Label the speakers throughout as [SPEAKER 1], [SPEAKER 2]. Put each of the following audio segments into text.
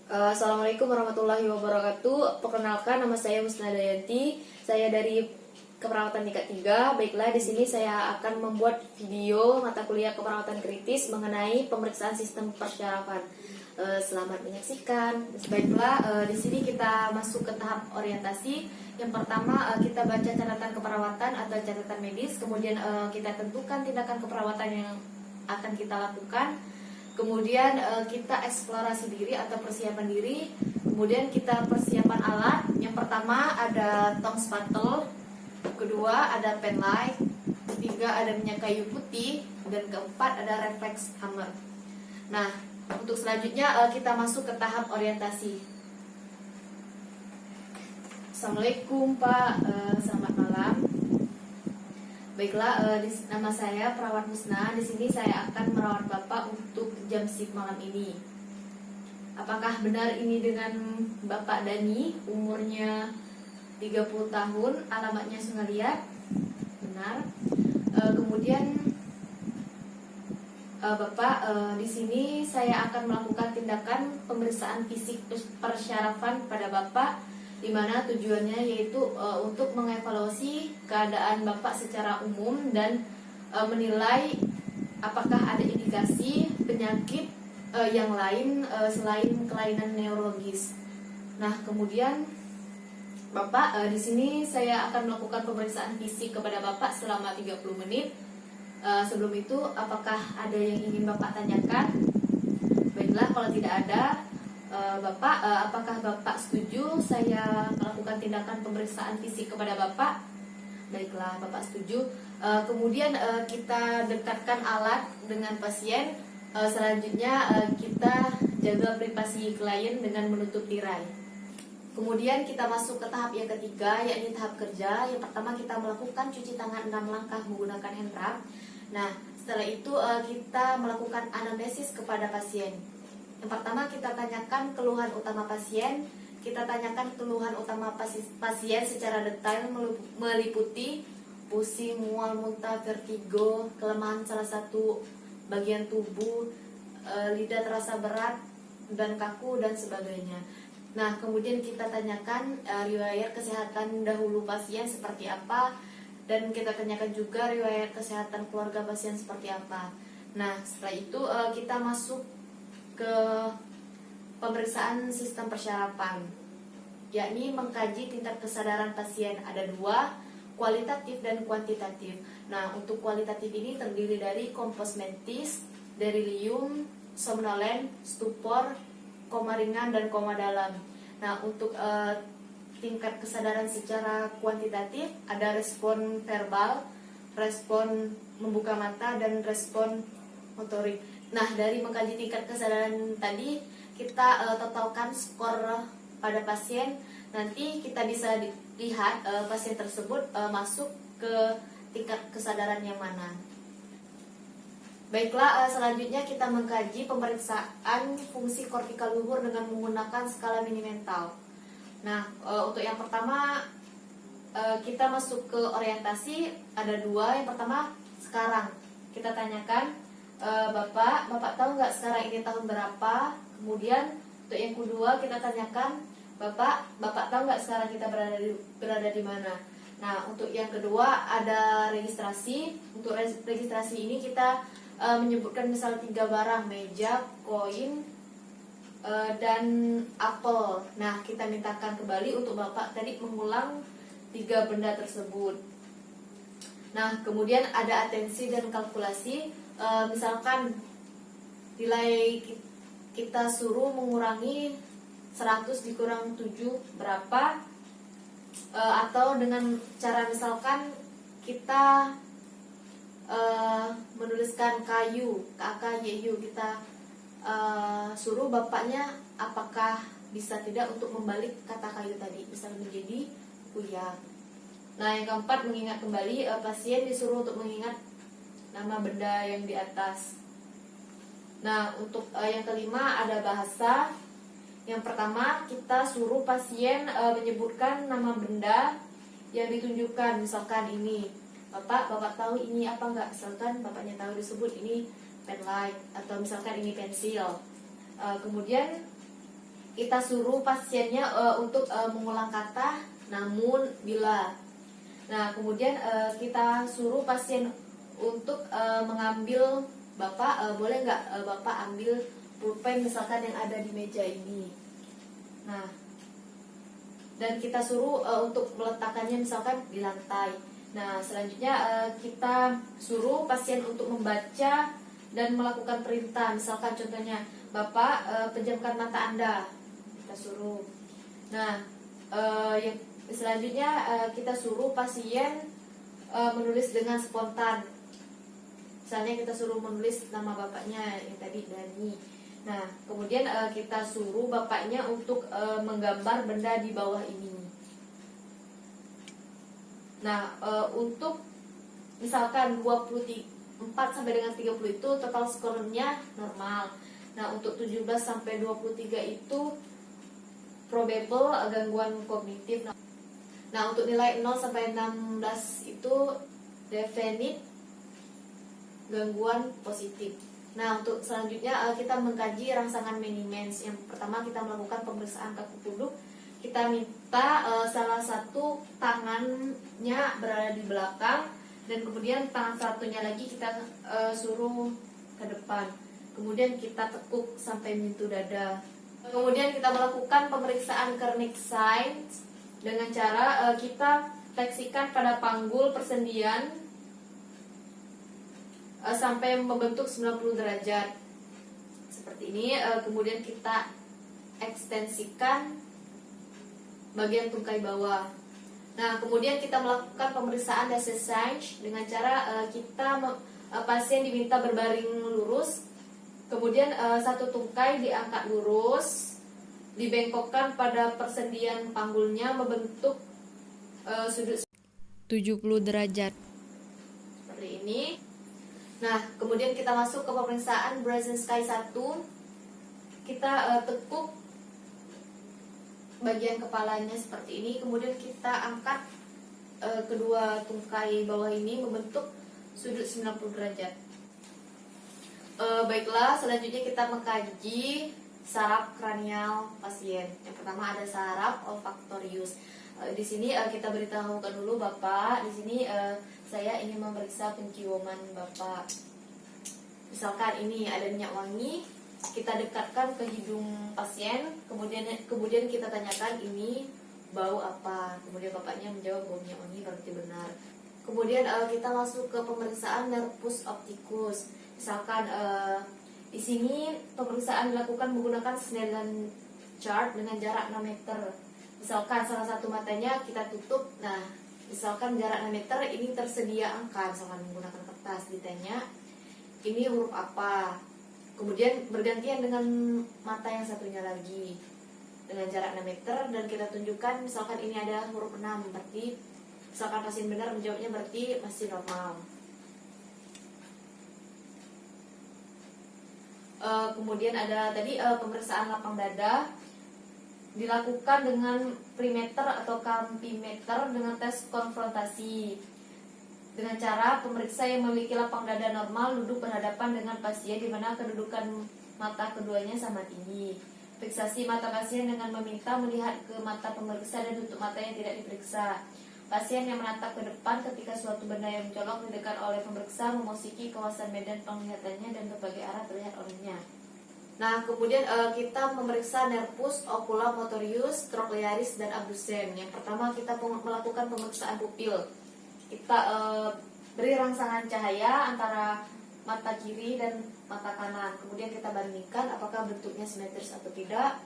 [SPEAKER 1] Assalamualaikum warahmatullahi wabarakatuh. Perkenalkan, nama saya Husna Dayanti. Saya dari Keperawatan tingkat 3. Baiklah, di sini saya akan membuat video mata kuliah keperawatan kritis mengenai pemeriksaan sistem persyarafan. Selamat menyaksikan. Baiklah, di sini kita masuk ke tahap orientasi. Yang pertama, kita baca catatan keperawatan atau catatan medis. Kemudian kita tentukan tindakan keperawatan yang akan kita lakukan. Kemudian kita eksplorasi diri atau persiapan diri. Kemudian kita persiapan alat. Yang pertama ada tong spattle, kedua ada pen light, ketiga ada minyak kayu putih, dan keempat ada reflex hammer. Nah, untuk selanjutnya kita masuk ke tahap orientasi. Assalamualaikum Pak, selamat malam. Baiklah, nama saya Perawat Husna. Di sini saya akan merawat Bapak untuk jam shift malam ini. Apakah benar ini dengan Bapak Dani, umurnya 30 tahun, alamatnya Sungaliat? Benar. Kemudian Bapak, di sini saya akan melakukan tindakan pemeriksaan fisik persyarafan pada Bapak, di mana tujuannya yaitu untuk mengevaluasi keadaan Bapak secara umum dan menilai apakah ada indikasi penyakit yang lain selain kelainan neurologis. Nah, kemudian Bapak, di sini saya akan melakukan pemeriksaan fisik kepada Bapak selama 30 menit. Sebelum itu, apakah ada yang ingin Bapak tanyakan? Baiklah, kalau tidak ada, Bapak, apakah Bapak setuju saya melakukan tindakan pemeriksaan fisik kepada Bapak? Baiklah, Bapak setuju. Kemudian kita dekatkan alat dengan pasien. Selanjutnya kita jaga privasi klien dengan menutup tirai. Kemudian kita masuk ke tahap yang ketiga, yakni tahap kerja. Yang pertama kita melakukan cuci tangan 6 langkah menggunakan hand rub. Nah, setelah itu kita melakukan anamnesis kepada pasien. Yang pertama kita tanyakan keluhan utama pasien. Kita tanyakan keluhan utama pasien secara detail, meliputi pusing, mual, muntah, vertigo, kelemahan salah satu bagian tubuh, lidah terasa berat dan kaku, dan sebagainya. Nah, kemudian kita tanyakan riwayat kesehatan dahulu pasien seperti apa, dan kita tanyakan juga riwayat kesehatan keluarga pasien seperti apa. Nah, setelah itu kita masuk ke pemeriksaan sistem persyarafan, yakni mengkaji tingkat kesadaran pasien. Ada dua, kualitatif dan kuantitatif. Nah, untuk kualitatif ini terdiri dari kompos mentis, delirium, somnolen, stupor, koma ringan, dan koma dalam. Nah, untuk tingkat kesadaran secara kuantitatif ada respon verbal, respon membuka mata, dan respon motorik. Nah, dari mengkaji tingkat kesadaran tadi, kita totalkan skor pada pasien. Nanti kita bisa lihat pasien tersebut masuk ke tingkat kesadaran yang mana. Baiklah, selanjutnya kita mengkaji pemeriksaan fungsi kortikal luhur dengan menggunakan skala mini-mental. Nah, untuk yang pertama kita masuk ke orientasi. Ada dua. Yang pertama, sekarang kita tanyakan, Bapak tahu nggak sekarang ini tahun berapa? Kemudian untuk yang kedua kita tanyakan, Bapak tahu nggak sekarang kita berada di mana? Nah, untuk yang kedua ada registrasi. Untuk registrasi ini kita menyebutkan misal 3 barang, meja, koin, dan apel. Nah, kita mintakan kembali untuk Bapak tadi mengulang 3 benda tersebut. Nah, kemudian ada atensi dan kalkulasi. Misalkan nilai kita suruh mengurangi 100 dikurang 7 berapa, atau dengan cara misalkan kita menuliskan kayu, KKYU, kita suruh bapaknya apakah bisa tidak untuk membalik kata kayu tadi, bisa menjadi kuya. Nah, yang keempat, mengingat kembali. Pasien disuruh untuk mengingat nama benda yang di atas. Nah, untuk yang kelima ada bahasa. Yang pertama kita suruh pasien menyebutkan nama benda yang ditunjukkan. Misalkan ini, Bapak tahu ini apa enggak? Misalkan bapaknya tahu disebut ini pen light, atau misalkan ini pensil. Kemudian kita suruh pasiennya untuk mengulang kata namun bila. Nah, kemudian kita suruh pasien untuk mengambil, Bapak boleh nggak Bapak ambil pulpen misalkan yang ada di meja ini. Nah, dan kita suruh untuk meletakkannya misalkan di lantai. Nah, selanjutnya kita suruh pasien untuk membaca dan melakukan perintah. Misalkan contohnya, Bapak pejamkan mata Anda. Kita suruh. Nah, yang selanjutnya kita suruh pasien menulis dengan spontan. Misalnya kita suruh menulis nama bapaknya yang tadi Dani. Nah, kemudian kita suruh bapaknya untuk menggambar benda di bawah ini. Nah, untuk misalkan 24 sampai dengan 30 itu total skornya normal. Nah, untuk 17 sampai 23 itu probable gangguan kognitif. Nah, untuk nilai 0 sampai 16 itu definite gangguan positif. Nah, untuk selanjutnya kita mengkaji rangsangan Mini-Mens. Yang pertama kita melakukan pemeriksaan kaku tunduk. Kita minta salah satu tangannya berada di belakang dan kemudian tangan satunya lagi kita suruh ke depan. Kemudian kita tekuk sampai menyentuh dada. Kemudian kita melakukan pemeriksaan Kernig signs dengan cara kita fleksikan pada panggul persendian sampai membentuk 90 derajat seperti ini. Kemudian kita ekstensikan bagian tungkai bawah. Nah, kemudian kita melakukan pemeriksaan Descent dengan cara pasien diminta berbaring lurus, kemudian satu tungkai diangkat lurus, dibengkokkan pada persendian panggulnya membentuk sudut 70 derajat seperti ini. Nah, kemudian kita masuk ke pemeriksaan Brzezinski 1. Kita tekuk bagian kepalanya seperti ini, kemudian kita angkat kedua tungkai bawah ini membentuk sudut 90 derajat. Baiklah, selanjutnya kita mengkaji saraf kranial pasien. Yang pertama ada saraf olfaktorius. Di sini kita beritahukan dulu Bapak, di sini saya ingin memeriksa penciuman Bapak. Misalkan ini ada minyak wangi, kita dekatkan ke hidung pasien, kemudian kita tanyakan ini bau apa. Kemudian bapaknya menjawab bau minyak wangi, berarti benar. Kemudian kita masuk ke pemeriksaan nervus opticus. Misalkan di sini pemeriksaan dilakukan menggunakan Snellen chart dengan jarak 6 meter. Misalkan salah satu matanya kita tutup. Nah, misalkan jarak 6 meter ini tersedia angka, misalkan menggunakan kertas, ditanya ini huruf apa. Kemudian bergantian dengan mata yang satunya lagi dengan jarak 6 meter dan kita tunjukkan misalkan ini ada huruf 6, berarti misalkan pasien benar menjawabnya berarti masih normal. Kemudian ada tadi pemeriksaan lapang dada dilakukan dengan perimeter atau kampimeter dengan tes konfrontasi. Dengan cara pemeriksa yang memiliki lapang dada normal duduk berhadapan dengan pasien di mana kedudukan mata keduanya sama tinggi. Fiksasi mata pasien dengan meminta melihat ke mata pemeriksa dan tutup mata yang tidak diperiksa. Pasien yang menatap ke depan ketika suatu benda yang mencolok didekat oleh pemeriksa memasuki kawasan medan penglihatannya dan berbagai arah terlihat olehnya. Nah, kemudian kita memeriksa nervus oculomotorius, trochlearis, dan abdusen. Yang pertama kita melakukan pemeriksaan pupil. Kita beri rangsangan cahaya antara mata kiri dan mata kanan. Kemudian kita bandingkan apakah bentuknya simetris atau tidak,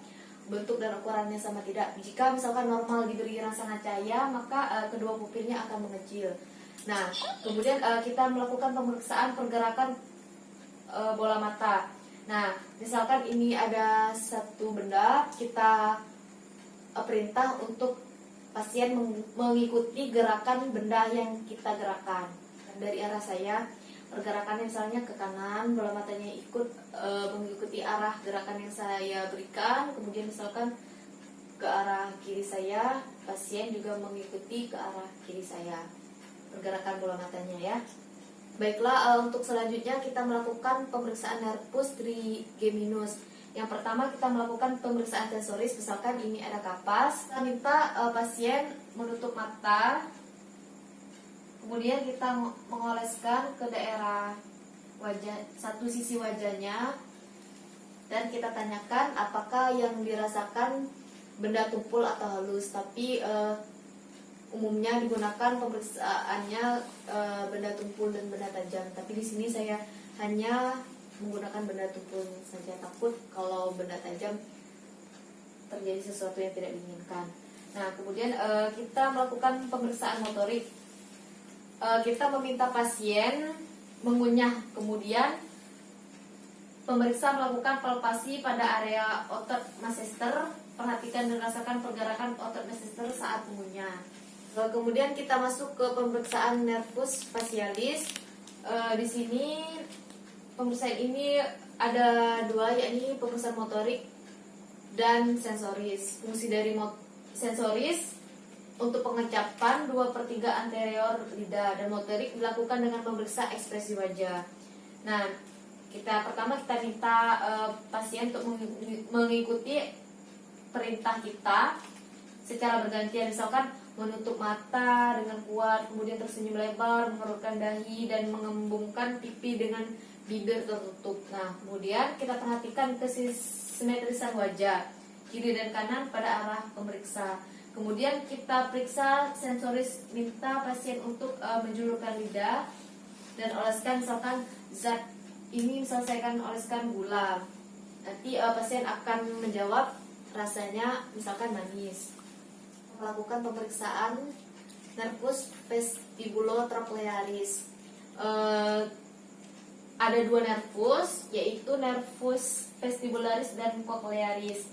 [SPEAKER 1] bentuk dan ukurannya sama tidak. Jika misalkan normal diberi rangsangan cahaya, maka kedua pupilnya akan mengecil. Nah, kemudian kita melakukan pemeriksaan pergerakan bola mata. Nah, misalkan ini ada satu benda, kita perintah untuk pasien mengikuti gerakan benda yang kita gerakan. Dari arah saya, pergerakannya misalnya ke kanan, bola matanya ikut mengikuti arah gerakan yang saya berikan. Kemudian misalkan ke arah kiri saya, pasien juga mengikuti ke arah kiri saya. Pergerakan bola matanya ya. Baiklah, untuk selanjutnya kita melakukan pemeriksaan nervus trigeminus. Yang pertama kita melakukan pemeriksaan sensoris, misalkan ini ada kapas. Kita minta pasien menutup mata, kemudian kita mengoleskan ke daerah wajah, satu sisi wajahnya, dan kita tanyakan apakah yang dirasakan benda tumpul atau halus. Tapi umumnya digunakan pemeriksaannya benda tumpul dan benda tajam. Tapi di sini saya hanya menggunakan benda tumpul saja, takut kalau benda tajam terjadi sesuatu yang tidak diinginkan. Nah, kemudian kita melakukan pemeriksaan motorik. Kita meminta pasien mengunyah, kemudian pemeriksa melakukan palpasi pada area otot masseter. Perhatikan dan rasakan pergerakan otot masseter saat mengunyah. Kemudian kita masuk ke pemeriksaan nervus facialis. Di sini pemeriksaan ini ada dua, yakni pemeriksaan motorik dan sensoris. Fungsi dari sensoris untuk pengecapan 2/3 anterior lidah, dan motorik dilakukan dengan memeriksa ekspresi wajah. Nah, pertama kita minta pasien untuk mengikuti perintah kita secara bergantian, misalkan menutup mata dengan kuat, kemudian tersenyum lebar, mengerutkan dahi, dan mengembungkan pipi dengan bibir tertutup. Nah, kemudian kita perhatikan kesimetrisan wajah kiri dan kanan pada arah pemeriksa. Kemudian kita periksa sensoris, minta pasien untuk menjulurkan lidah dan oleskan, misalkan zat ini, misal saya akan oleskan gula. Nanti pasien akan menjawab rasanya misalkan manis. Melakukan pemeriksaan nervus vestibulotrochlearis. Ada dua nervus, yaitu nervus vestibularis dan cochlearis.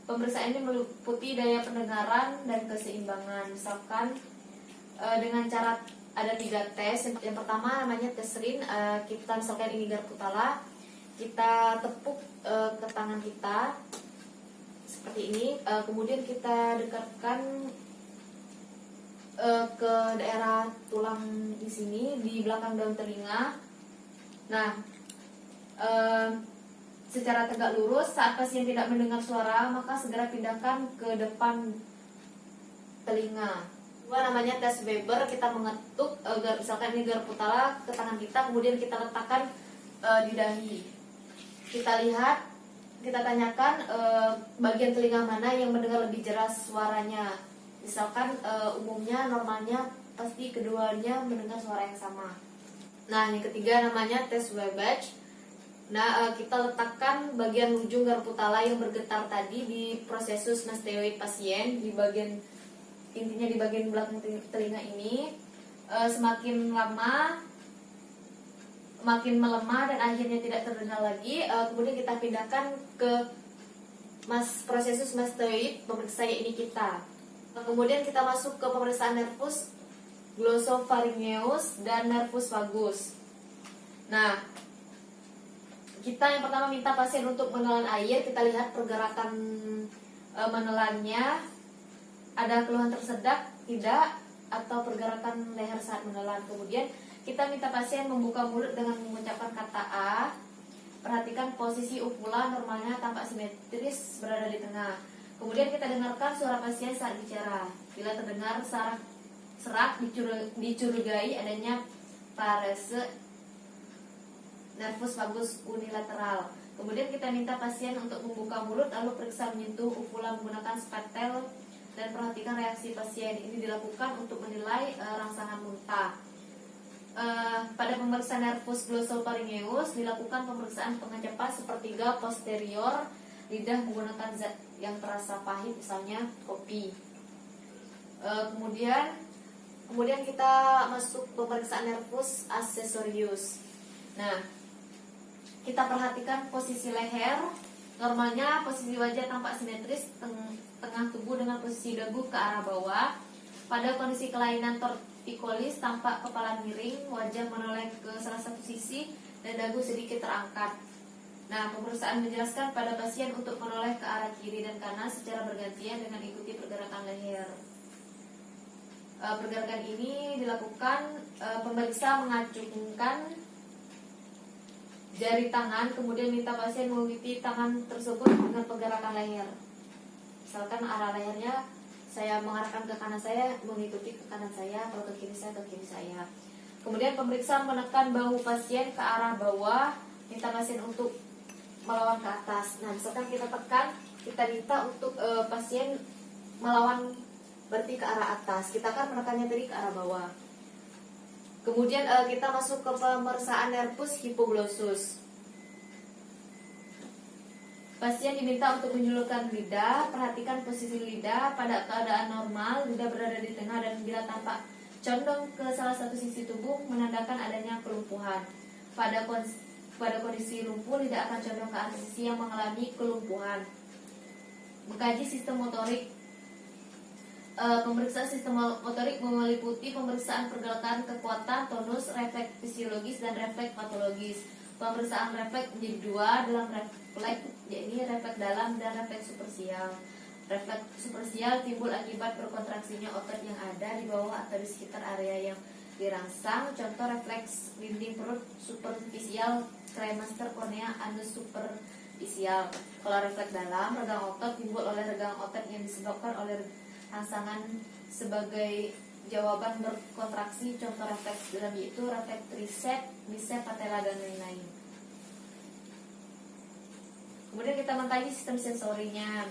[SPEAKER 1] Pemeriksaan ini meliputi daya pendengaran dan keseimbangan. Misalkan dengan cara ada 3 tes. Yang pertama namanya tes Rin. Kita misalkan ini garpu tala, kita tepuk ke tangan kita seperti ini, kemudian kita dekatkan ke daerah tulang di sini, di belakang daun telinga. Nah, secara tegak lurus. Saat pasien tidak mendengar suara, maka segera pindahkan ke depan telinga. Dua, namanya tes Weber. Kita mengetuk, misalkan ini garpu tala, ke tangan kita, kemudian kita letakkan di dahi. Kita lihat, kita tanyakan bagian telinga mana yang mendengar lebih jelas suaranya. Misalkan umumnya, normalnya pasti keduanya mendengar suara yang sama. Nah, yang ketiga namanya tes Wabash. Nah, kita letakkan bagian ujung garpu tala yang bergetar tadi di prosesus mastoid pasien, di bagian intinya di bagian belakang telinga ini. Semakin lama makin melemah dan akhirnya tidak terdengar lagi. Kemudian kita pindahkan ke prosesus mastoid, pemeriksa ini kita. Kemudian kita masuk ke pemeriksaan nervus glossopharyngeus dan nervus vagus. Nah, kita yang pertama minta pasien untuk menelan air. Kita lihat pergerakan menelannya, ada keluhan tersedak tidak, atau pergerakan leher saat menelan. Kemudian kita minta pasien membuka mulut dengan mengucapkan kata A. Perhatikan posisi ufula normalnya tampak simetris berada di tengah. Kemudian kita dengarkan suara pasien saat bicara. Bila terdengar serak dicurigai adanya parese nervus vagus unilateral. Kemudian kita minta pasien untuk membuka mulut lalu periksa menyentuh ufula menggunakan spatel dan perhatikan reaksi pasien. Ini dilakukan untuk menilai rangsangan muntah. Pada pemeriksaan nervus glossopharyngeus dilakukan pemeriksaan pengecapan sepertiga posterior lidah menggunakan zat yang terasa pahit, misalnya kopi. Kemudian kita masuk pemeriksaan nervus accessorius. Nah, kita perhatikan posisi leher. Normalnya posisi wajah tampak simetris, tengah tubuh dengan posisi dagu ke arah bawah. Pada kondisi kelainan torticollis tampak kepala miring, wajah menoleh ke salah satu sisi, dan dagu sedikit terangkat. Nah, pemeriksaan menjelaskan pada pasien untuk menoleh ke arah kiri dan kanan secara bergantian dengan ikuti pergerakan leher. Pergerakan ini dilakukan pemeriksa mengacungkan jari tangan, kemudian minta pasien mengikuti tangan tersebut dengan pergerakan leher. Misalkan arah lehernya saya mengarahkan ke kanan, saya mengikuti ke kanan saya, kalau ke kiri saya. Kemudian pemeriksa menekan bahu pasien ke arah bawah, minta pasien untuk melawan ke atas. Nah, misalkan kita tekan, kita minta untuk pasien melawan berarti ke arah atas. Kita akan menekannya tadi ke arah bawah. Kemudian kita masuk ke pemeriksaan nervus hipoglossus. Pasien diminta untuk menjulurkan lidah, perhatikan posisi lidah pada keadaan normal, lidah berada di tengah dan bila tampak condong ke salah satu sisi tubuh menandakan adanya kelumpuhan. Pada kondisi lumpuh, lidah akan condong ke arah sisi yang mengalami kelumpuhan. Mengkaji sistem motorik. Pemeriksaan sistem motorik meliputi pemeriksaan pergerakan, kekuatan, tonus, refleks fisiologis, dan refleks patologis. Pemeriksaan refleks menjadi dua dalam refleks, yaitu refleks dalam dan refleks supersial. Refleks supersial timbul akibat berkontraksinya otot yang ada di bawah atau di sekitar area yang dirangsang. Contoh refleks dinding perut superficial, cremaster kornea, anus superficial. Kalau refleks dalam, regang otot timbul oleh regang otot yang disebabkan oleh rangsangan sebagai jawaban berkontraksi. Contoh refleks dalam yaitu refleks tricep, bicep, patella, dan lain-lain. Kemudian kita mengkaji sistem sensorinya.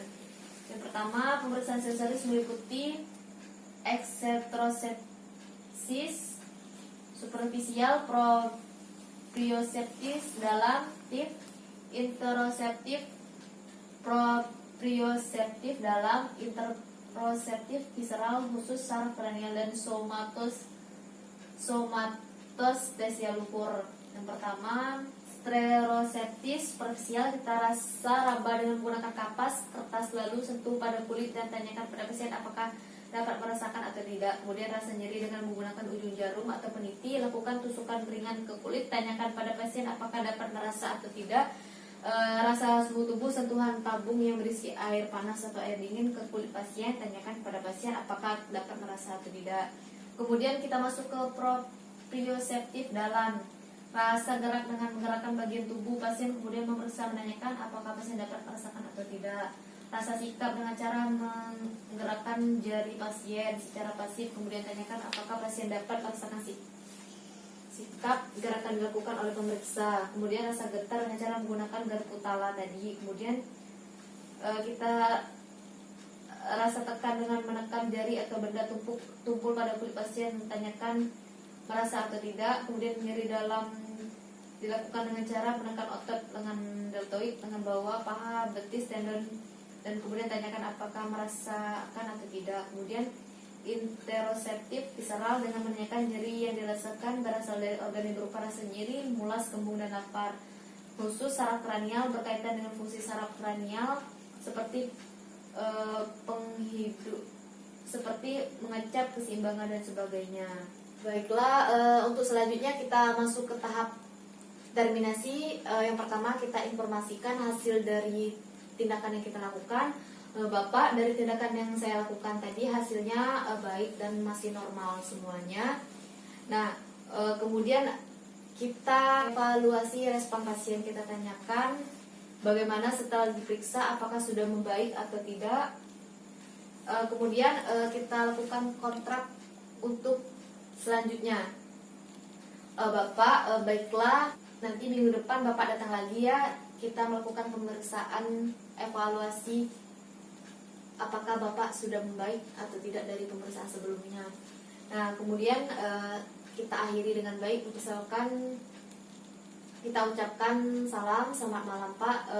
[SPEAKER 1] Yang pertama, pemeriksaan sensoris meliputi eksentrosepsis, superficial, proprioseptis, dalam, tip, interoseptif, proprioseptif, dalam, interoseptif, visceral, khusus, saraf kranial, dan somatostesial luhur. Yang pertama, stereoseptis superficial, kita rasa raba dengan menggunakan kapas, kertas, lalu sentuh pada kulit dan tanyakan pada pasien apakah dapat merasakan atau tidak. Kemudian rasa nyeri dengan menggunakan ujung jarum atau peniti, lakukan tusukan ringan ke kulit, tanyakan pada pasien apakah dapat merasa atau tidak. Rasa suhu tubuh, sentuhan tabung yang berisi air panas atau air dingin ke kulit pasien, tanyakan pada pasien apakah dapat merasa atau tidak. Kemudian kita masuk ke proprioseptif dalam. Rasa gerak dengan menggerakkan bagian tubuh pasien, kemudian memeriksa menanyakan apakah pasien dapat merasakan atau tidak. Rasa sikap dengan cara menggerakkan jari pasien secara pasif, kemudian tanyakan apakah pasien dapat merasakan sikap gerakan dilakukan oleh pemeriksa. Kemudian rasa getar dengan cara menggunakan garpu tala tadi. Kemudian kita rasa tekan dengan menekan jari atau benda tumpul pada kulit pasien, tanyakan merasa atau tidak. Kemudian nyeri dalam dilakukan dengan cara menekan otot lengan deltoid, lengan bawah, paha, betis, tendon, dan kemudian tanyakan apakah merasakan atau tidak. Kemudian interoseptif visceral dengan menanyakan nyeri yang dirasakan berasal dari organ yang berupa rasa nyeri, mulas, kembung, dan lapar. Khusus saraf kranial berkaitan dengan fungsi saraf kranial seperti penghidup, seperti mengecap, keseimbangan, dan sebagainya. Baiklah, untuk selanjutnya kita masuk ke tahap terminasi. Yang pertama kita informasikan hasil dari tindakan yang kita lakukan. Bapak, dari tindakan yang saya lakukan tadi hasilnya baik dan masih normal semuanya. Nah, kemudian kita evaluasi respon pasien, kita tanyakan bagaimana setelah diperiksa, apakah sudah membaik atau tidak. Kemudian kita lakukan kontrak untuk selanjutnya. Bapak, baiklah, nanti minggu depan Bapak datang lagi ya. Kita melakukan pemeriksaan evaluasi apakah Bapak sudah membaik atau tidak dari pemeriksaan sebelumnya. Nah, kemudian kita akhiri dengan baik. Misalkan kita ucapkan salam, selamat malam Pak,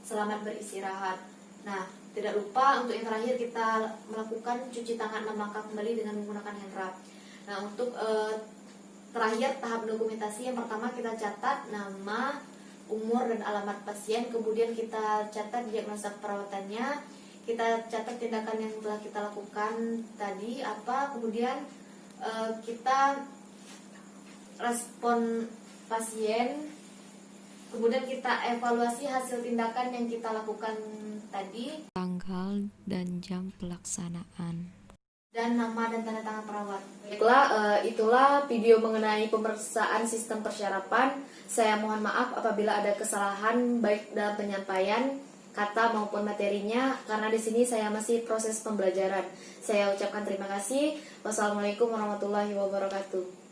[SPEAKER 1] selamat beristirahat. Nah, tidak lupa untuk yang terakhir kita melakukan cuci tangan 6 langkah kembali dengan menggunakan hand rub. Nah, untuk terakhir tahap dokumentasi, yang pertama kita catat nama, umur, dan alamat pasien. Kemudian kita catat diagnosa perawatannya, kita catat tindakan yang telah kita lakukan tadi apa. Kemudian kita respon pasien. Kemudian kita evaluasi hasil tindakan yang kita lakukan tadi,
[SPEAKER 2] tanggal dan jam pelaksanaan.
[SPEAKER 1] dan nama dan tanda tangan perawat. Baiklah, itulah video mengenai pemeriksaan sistem persyarafan. Saya mohon maaf apabila ada kesalahan baik dalam penyampaian kata maupun materinya, karena di sini saya masih proses pembelajaran. Saya ucapkan terima kasih. Wassalamualaikum warahmatullahi wabarakatuh.